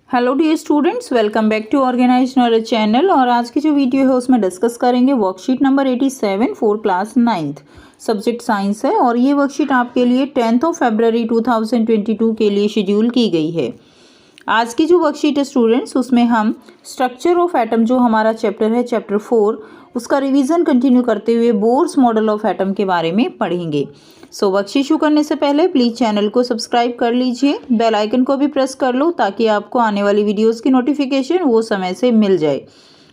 Hello dear students, welcome back to organised knowledge channel. और आज की जो वीडियो है उसमें डिस्कस करेंगे worksheet number 87 for class 9th, subject science है। और ये वर्कशीट आपके लिए 10 फरवरी 2022 के लिए शेड्यूल की गई है। आज की जो वर्कशीट है स्टूडेंट्स, उसमें हम स्ट्रक्चर ऑफ एटम जो हमारा चैप्टर है, चैप्टर 4, उसका रिवीजन कंटिन्यू करते हुए बोर्स मॉडल ऑफ एटम के बारे में पढ़ेंगे। सो वर्कशीट शुरू करने से पहले प्लीज़ चैनल को सब्सक्राइब कर लीजिए, बेल आइकन को भी प्रेस कर लो ताकि आपको आने वाली वीडियोस की नोटिफिकेशन वो समय से मिल जाए।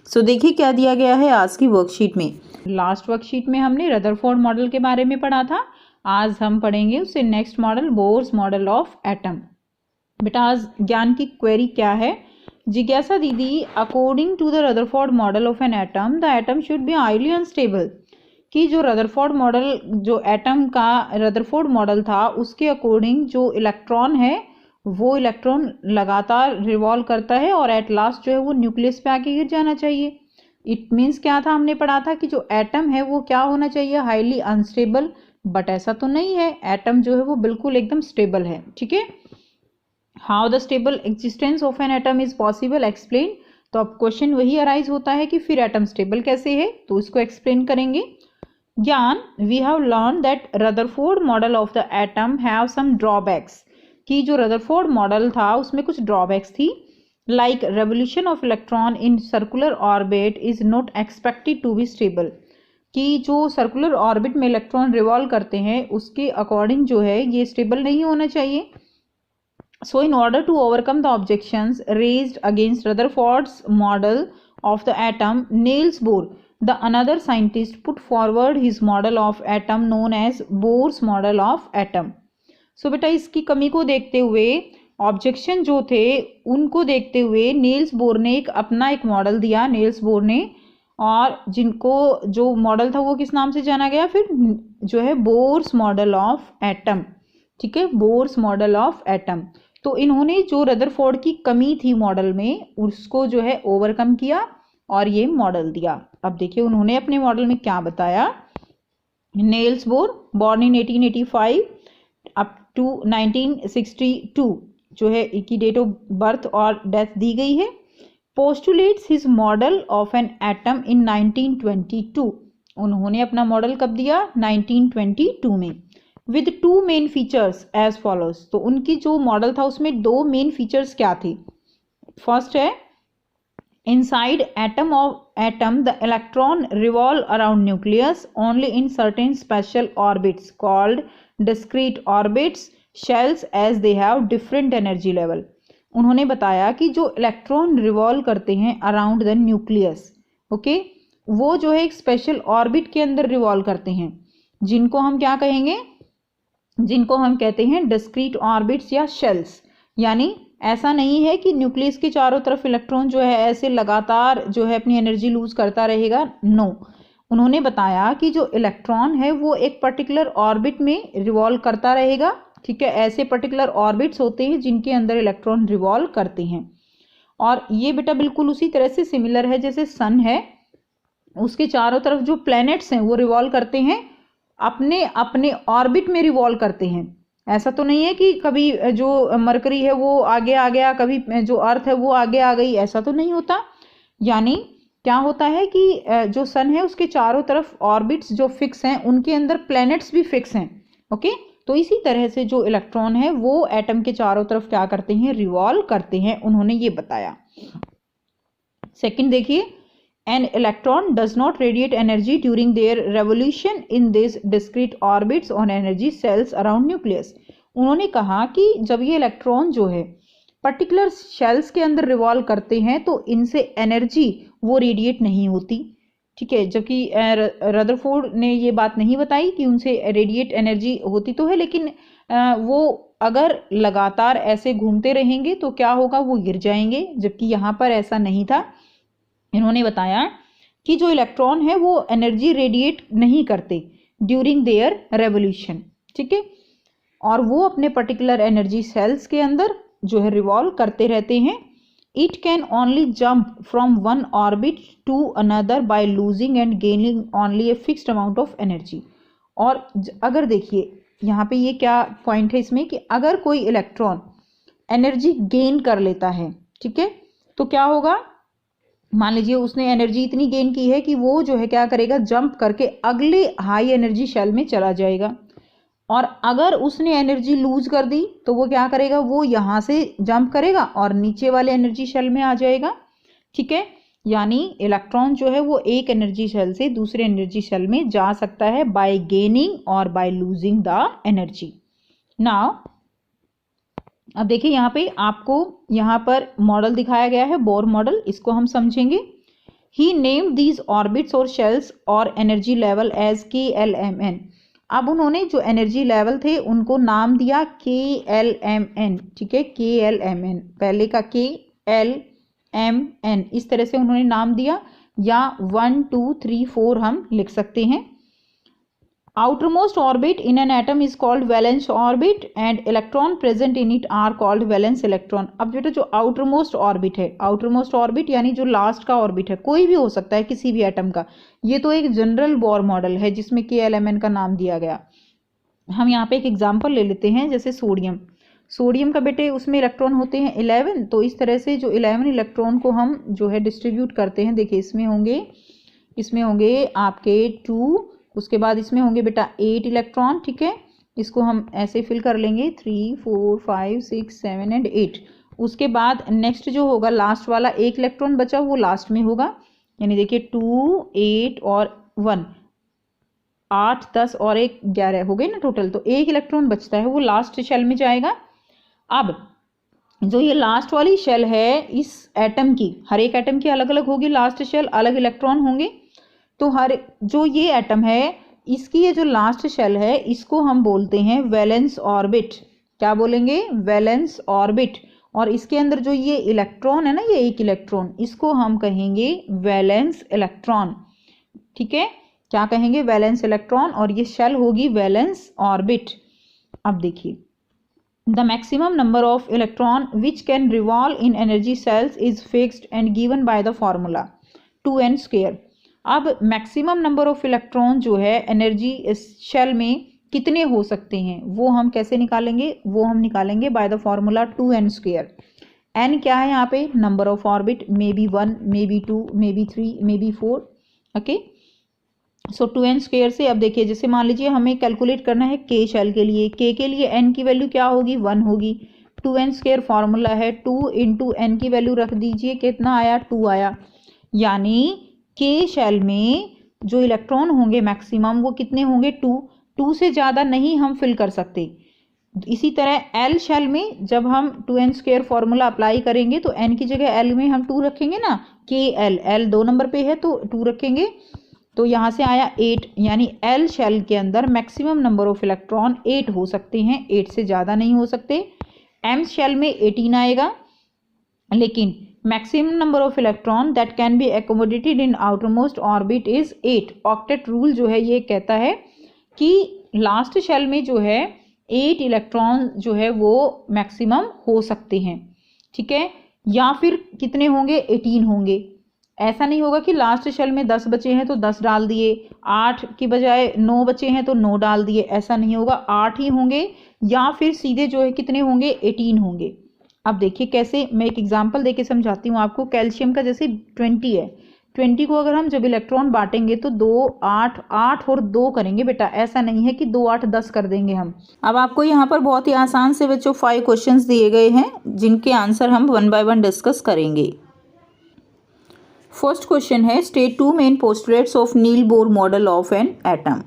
सो देखिए क्या दिया गया है आज की वर्कशीट में। लास्ट वर्कशीट में हमने रदरफोर्ड मॉडल के बारे में पढ़ा था। आज हम पढ़ेंगे उससे next model, Bohr's model of atom. बेटा आज ज्ञान की क्वेरी क्या है? जिज्ञासा didi, according to the Rutherford model of an atom, the atom should be highly unstable. कि जो रदरफोर्ड मॉडल, जो एटम का रदरफोर्ड मॉडल था, उसके अकॉर्डिंग जो इलेक्ट्रॉन है वो इलेक्ट्रॉन लगातार रिवॉल्व करता है और एट लास्ट जो है वो न्यूक्लियस पे आके गिर जाना चाहिए। इट मीन्स क्या था, हमने पढ़ा था कि जो एटम है वो क्या होना चाहिए, हाईली अनस्टेबल। बट ऐसा तो नहीं है, एटम जो है वो बिल्कुल एकदम स्टेबल है। ठीक है। How the stable existence of an atom is possible, explain. तो अब क्वेश्चन वही अराइज होता है कि फिर एटम स्टेबल कैसे है, तो इसको एक्सप्लेन करेंगे। Gyan, we have learn that Rutherford model of the atom have some drawbacks. कि जो रदरफोर्ड मॉडल था उसमें कुछ ड्रॉबैक्स थी। Like revolution of electron in circular orbit is not expected to be stable. कि जो सर्कुलर ऑर्बिट में इलेक्ट्रॉन रिवॉल्व करते हैं उसके अकॉर्डिंग जो है ये स्टेबल नहीं होना चाहिए। So in order to overcome the objections raised against Rutherford's model of the atom, Niels Bohr, the another scientist, put forward his model of atom known as Bohr's model of atom. So बेटा इसकी कमी को देखते हुए, objection जो थे उनको देखते हुए नील्स बोर ने अपना एक मॉडल दिया, नील्स बोर ने। और जिनको जो मॉडल था वो किस नाम से जाना गया फिर, जो है बोर्स मॉडल ऑफ एटम। ठीक है, बोर्स मॉडल ऑफ एटम। तो इन्होंने जो रदरफोर्ड की कमी थी मॉडल में उसको जो है ओवरकम किया और ये मॉडल दिया। अब देखिए उन्होंने अपने मॉडल में क्या बताया। Niels Bohr, born in 1885 up to 1962 जो है इनकी डेट ऑफ बर्थ और डेथ दी गई है। Postulates his model of an atom in 1922। उन्होंने अपना मॉडल कब दिया, 1922 में। With two main features as follows. तो उनकी जो मॉडल था उसमें दो मेन फीचर्स क्या थे। फर्स्ट है, inside atom of atom the electron revolve around nucleus only in certain special orbits called discrete orbits shells as they have different energy level. उन्होंने बताया कि जो इलेक्ट्रॉन रिवॉल्व करते हैं अराउंड द न्यूक्लियस, ओके, वो जो है एक स्पेशल ऑर्बिट के अंदर रिवॉल्व करते हैं, जिनको हम क्या कहेंगे, जिनको हम कहते हैं डिस्क्रीट ऑर्बिट्स या शेल्स। यानी ऐसा नहीं है कि न्यूक्लियस के चारों तरफ इलेक्ट्रॉन जो है ऐसे लगातार जो है अपनी एनर्जी लूज करता रहेगा, नो। उन्होंने बताया कि जो इलेक्ट्रॉन है वो एक पर्टिकुलर ऑर्बिट में रिवॉल्व करता रहेगा। ठीक है, ऐसे पर्टिकुलर ऑर्बिट्स होते हैं जिनके अंदर इलेक्ट्रॉन रिवॉल्व करते हैं। और ये बेटा बिल्कुल उसी तरह से सिमिलर है जैसे सन है, उसके चारों तरफ जो प्लैनेट्स हैं वो रिवॉल्व करते हैं, अपने अपने ऑर्बिट में रिवॉल्व करते हैं। ऐसा तो नहीं है कि कभी जो मरकरी है वो आगे आ गया, कभी जो अर्थ है वो आगे आ गई, ऐसा तो नहीं होता। यानी क्या होता है कि जो सन है उसके चारों तरफ ऑर्बिट्स जो फिक्स हैं, उनके अंदर प्लैनेट्स भी फिक्स हैं। ओके, तो इसी तरह से जो इलेक्ट्रॉन है वो एटम के चारों तरफ क्या करते हैं, रिवॉल्व करते हैं, उन्होंने ये बताया। सेकंड देखिए, an electron does not radiate energy during their revolution in these discrete orbits on energy cells around nucleus। उन्होंने कहा कि जब ये इलेक्ट्रॉन जो है पर्टिकुलर शेल्स के अंदर रिवॉल्व करते हैं तो इनसे एनर्जी वो रेडिएट नहीं होती। ठीक है, जबकि रदरफोर्ड ने ये बात नहीं बताई कि उनसे रेडिएट एनर्जी होती तो है, लेकिन वो अगर लगातार ऐसे घूमते रहेंगे तो क्या होगा, वो गिर जाएंगे, जबकि यहाँ पर ऐसा नहीं था। इन्होंने बताया कि जो इलेक्ट्रॉन है वो एनर्जी रेडिएट नहीं करते ड्यूरिंग देयर रेवोल्यूशन। ठीक है, और वो अपने पर्टिकुलर एनर्जी सेल्स के अंदर जो है रिवॉल्व करते रहते हैं। It can only jump from one orbit to another by losing and gaining only a fixed amount of energy. और अगर देखिए यहाँ पे ये क्या पॉइंट है इसमें, कि अगर कोई इलेक्ट्रॉन एनर्जी गेन कर लेता है, ठीक है, तो क्या होगा, मान लीजिए उसने एनर्जी इतनी गेन की है कि वो जो है क्या करेगा, जंप करके अगले हाई एनर्जी शेल में चला जाएगा। और अगर उसने एनर्जी लूज कर दी तो वो क्या करेगा, वो यहाँ से जंप करेगा और नीचे वाले एनर्जी शेल में आ जाएगा। ठीक है, यानी इलेक्ट्रॉन जो है वो एक एनर्जी शेल से दूसरे एनर्जी शेल में जा सकता है बाय गेनिंग और by losing the energy. Now अब देखिए यहाँ पे आपको यहाँ पर मॉडल दिखाया गया है, बोर मॉडल, इसको हम समझेंगे। ही नेम्ड दीज ऑर्बिट्स और शेल्स और एनर्जी लेवल एज KLMN। अब उन्होंने जो एनर्जी लेवल थे उनको नाम दिया KLMN। ठीक है, KLMN, पहले का KLMN, इस तरह से उन्होंने नाम दिया, या 1 2 3 4 हम लिख सकते हैं। outermost orbit in an atom is called valence orbit and electron present in it are called valence electron। अब बेटा जो outermost orbit है, outermost orbit यानी जो लास्ट का ऑर्बिट है, कोई भी हो सकता है किसी भी एटम का, ये तो एक जनरल बोर मॉडल है जिसमें KLMN का नाम दिया गया। हम यहाँ पे एक एग्जांपल ले लेते हैं, जैसे सोडियम। सोडियम का बेटे उसमें इलेक्ट्रॉन होते हैं 11, तो इस तरह से जो 11 इलेक्ट्रॉन को हम जो है डिस्ट्रीब्यूट करते हैं। देखिए इसमें होंगे आपके 2, उसके बाद इसमें होंगे बेटा 8 इलेक्ट्रॉन। ठीक है, इसको हम ऐसे फिल कर लेंगे 3 4 5 6 7 एंड 8। उसके बाद नेक्स्ट जो होगा लास्ट वाला, एक इलेक्ट्रॉन बचा वो लास्ट में होगा, यानी देखिए 2 8 और 1 8 10 और 1 11 हो गए ना टोटल, तो एक इलेक्ट्रॉन बचता है, वो लास्ट शेल में जाएगा। अब जो ये लास्ट वाली शेल है इस एटम की, हर एक एटम की अलग अलग होगी लास्ट शेल, अलग इलेक्ट्रॉन होंगे। तो हर जो ये एटम है इसकी ये जो लास्ट शेल है इसको हम बोलते हैं वैलेंस ऑर्बिट। क्या बोलेंगे, वैलेंस ऑर्बिट। और इसके अंदर जो ये इलेक्ट्रॉन है ना, ये एक इलेक्ट्रॉन, इसको हम कहेंगे वैलेंस इलेक्ट्रॉन। ठीक है, क्या कहेंगे, वैलेंस इलेक्ट्रॉन, और ये शेल होगी वैलेंस ऑर्बिट। अब देखिए, the maximum number of electron which can revolve in energy shells is fixed and given by the formula 2n²। अब मैक्सिमम नंबर ऑफ इलेक्ट्रॉन जो है एनर्जी शेल में कितने हो सकते हैं वो हम कैसे निकालेंगे, वो हम निकालेंगे bye the formula 2n²। n क्या है यहाँ पे, number of orbit, may be 1 may be 2 may be 3 may be 4। Okay, so 2n² से अब देखिए, जैसे मान लीजिए हमें कैलकुलेट करना है k शेल के लिए, k के लिए n की वैल्यू क्या होगी, 1 होगी। 2n² फॉर्मूला है, 2 इंटू n की वैल्यू रख दीजिए, कितना आया, 2 आया। यानी के शेल में जो इलेक्ट्रॉन होंगे मैक्सिमम वो कितने होंगे, 2 से ज़्यादा नहीं हम फिल कर सकते। इसी तरह एल शेल में जब हम 2n² फॉर्मूला अप्लाई करेंगे तो n की जगह l में हम 2 रखेंगे ना, l 2 नंबर पे है तो 2 रखेंगे, तो यहाँ से आया 8। यानी एल शेल के अंदर मैक्सिमम नंबर ऑफ इलेक्ट्रॉन 8 हो सकते हैं, 8 से ज़्यादा नहीं हो सकते। एम शेल में 18 आएगा, लेकिन maximum number of electron that can be accommodated in outermost orbit is 8। Octet rule जो है ये कहता है कि लास्ट शेल में जो है 8 इलेक्ट्रॉन जो है वो मैक्सिमम हो सकते हैं। ठीक है, या फिर कितने होंगे, 18 होंगे। ऐसा नहीं होगा कि लास्ट शेल में 10 बचे हैं तो 10 डाल दिए, 8 की बजाय 9 बचे हैं तो 9 डाल दिए, ऐसा नहीं होगा, 8 ही होंगे, या फिर सीधे जो है कितने होंगे, 18 होंगे। अब देखिए कैसे, मैं एक एग्जांपल देके समझाती हूँ आपको। कैल्शियम का जैसे 20 है, 20 को अगर हम जब इलेक्ट्रॉन बांटेंगे तो 2 8 8 और 2 करेंगे बेटा, ऐसा नहीं है कि 2 8 10 कर देंगे हम। अब आपको यहाँ पर बहुत ही आसान से बच्चों 5 क्वेश्चंस दिए गए हैं जिनके आंसर हम 1 बाय 1 डिस्कस करेंगे। फर्स्ट क्वेश्चन है, state 2 main postulates of Niels Bohr model of an atom.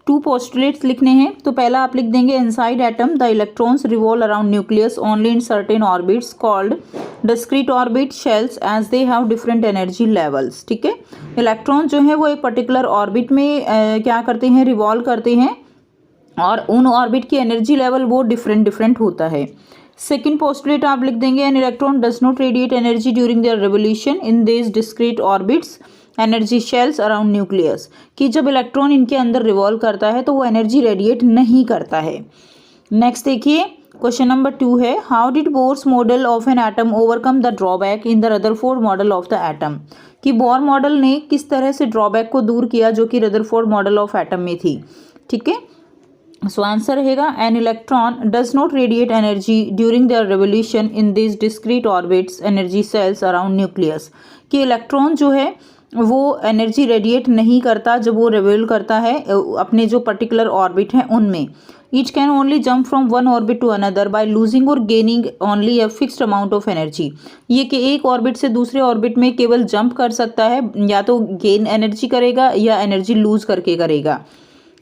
2 postulates लिखने हैं, तो पहला आप लिख देंगे, inside atom the electrons revolve around nucleus only in certain orbits called discrete orbit shells as they have different energy levels. ठीक है, electron जो है वो एक पर्टिकुलर ऑर्बिट में क्या करते हैं, रिवॉल्व करते हैं, और उन ऑर्बिट की एनर्जी लेवल वो डिफरेंट होता है। सेकेंड पोस्टुलेट आप लिख देंगे, N electron does not radiate energy during there revolution in this discrete orbits energy shells around nucleus, कि जब इलेक्ट्रॉन इनके अंदर रिवॉल्व करता है तो वो एनर्जी रेडिएट नहीं करता है। नेक्स्ट देखिए, क्वेश्चन नंबर 2 है, how did bourse model of an atom overcome the drawback in the Rutherford model of the atom, कि बोर मॉडल ने किस तरह से ड्रॉबैक को दूर किया जो कि रदरफोर्ड मॉडल ऑफ एटम में थी। ठीक है, सो आंसर रहेगा an electron does not radiate energy during their revolution in this discrete orbits energy shells around nucleus. कि इलेक्ट्रॉन जो है वो एनर्जी रेडिएट नहीं करता जब वो रिवॉल्व करता है अपने जो पर्टिकुलर ऑर्बिट हैं उनमें। Each can only jump from one orbit to another by losing और gaining only a fixed amount of energy. ये कि एक ऑर्बिट से दूसरे ऑर्बिट में केवल जंप कर सकता है, या तो गेन एनर्जी करेगा या एनर्जी लूज करके करेगा।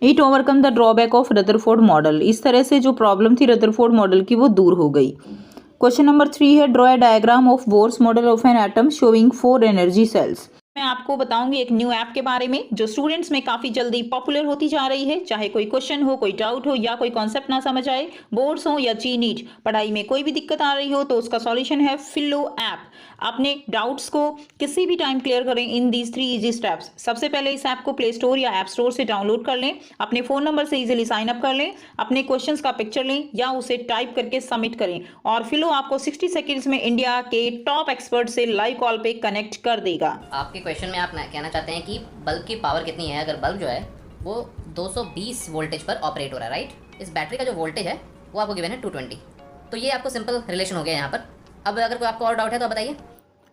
It overcome the drawback of Rutherford model. इस तरह से जो प्रॉब्लम थी रदरफोर्ड मॉडल की वो दूर हो गई। क्वेश्चन नंबर 3 है draw a diagram of Bohr's model of an atom showing 4 energy shells. मैं आपको बताऊंगी एक न्यू ऐप के बारे में जो स्टूडेंट्स में काफी जल्दी पॉपुलर होती जा रही है। चाहे कोई क्वेश्चन हो, कोई डाउट हो या कोई कॉन्सेप्ट ना समझ आए, बोर्ड्स हो या जी नीट, पढ़ाई में कोई भी दिक्कत आ रही हो तो उसका सॉल्यूशन है फिलो ऐप। अपने डाउट्स को किसी भी टाइम क्लियर करें इन दीज 3 इजी स्टेप्स। सबसे पहले इस ऐप को प्ले स्टोर या ऐप स्टोर से डाउनलोड कर लें, अपने फोन नंबर से इजीली साइन अप कर लें, अपने क्वेश्चंस का पिक्चर लें या उसे टाइप करके सबमिट करें और फिलो आपको 60 सेकेंड्स में इंडिया के टॉप एक्सपर्ट से लाइव कॉल पे कनेक्ट कर देगा। आपके क्वेश्चन में आप कहना चाहते हैं कि बल्ब की पावर कितनी है। अगर बल्ब जो है वो 220 वोल्टेज पर ऑपरेट हो रहा है, राइट। इस बैटरी का जो वोल्टेज है वो आपको गिवन है 220। तो ये आपको सिंपल रिलेशन हो गया यहाँ पर। अब अगर कोई आपको और डाउट है तो बताइए।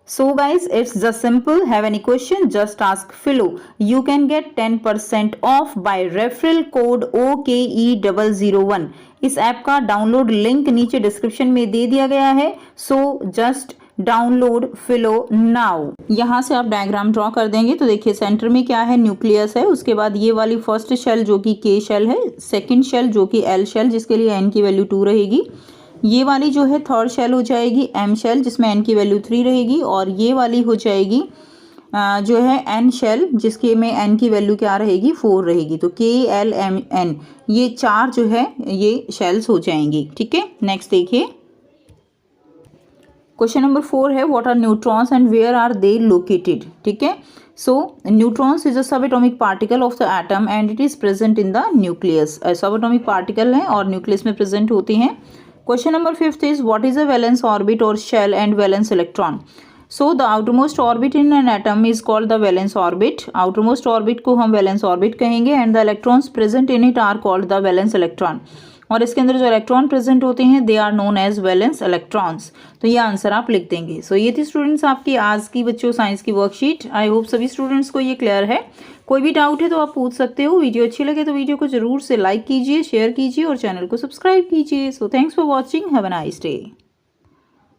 So guys, it's just simple. Have any question? Just ask Philo. You can get 10% off by referral code OKE001. इस ऐप का डाउनलोड लिंक नीचे डिस्क्रिप्शन में दे दिया गया है। So just download Filo now. यहाँ से आप डायग्राम ड्रॉ कर देंगे तो देखिए सेंटर में क्या है, न्यूक्लियस है। उसके बाद ये वाली फर्स्ट शेल जो कि के शेल है, सेकंड शेल जो कि एल शेल जिसके लिए एन की वैल्यू 2 रहेगी, ये वाली जो है थर्ड शेल हो जाएगी एम शेल जिसमें एन की वैल्यू 3 रहेगी, और ये वाली हो जाएगी जो है एन शेल जिसके में एन की वैल्यू क्या रहेगी 4 रहेगी। तो के एल एम एन ये 4 जो है ये शेल्स हो जाएंगी। ठीक है, नेक्स्ट देखिए क्वेश्चन नंबर 4 है what are neutrons and where are they located. ठीक है, so neutrons is a sub atomic particle of the atom and it is present in the nucleus. Sub atomic particle है और nucleus में present होते हैं। Question number 5 is what is a valence orbit or shell and valence electron. So the outermost orbit in an atom is called the valence orbit. Outermost orbit को हम valence orbit कहेंगे and the electrons present in it are called the valence electron. और इसके अंदर जो electron present होते हैं they are known as valence electrons. तो ये आंसर आप लिख देंगे। सो ये थी स्टूडेंट्स आपकी आज की बच्चों साइंस की वर्कशीट। आई होप सभी स्टूडेंट्स को ये क्लियर है। कोई भी डाउट है तो आप पूछ सकते हो। वीडियो अच्छी लगे तो वीडियो को जरूर से लाइक कीजिए, शेयर कीजिए और चैनल को सब्सक्राइब कीजिए। So thanks for watching, have a nice day.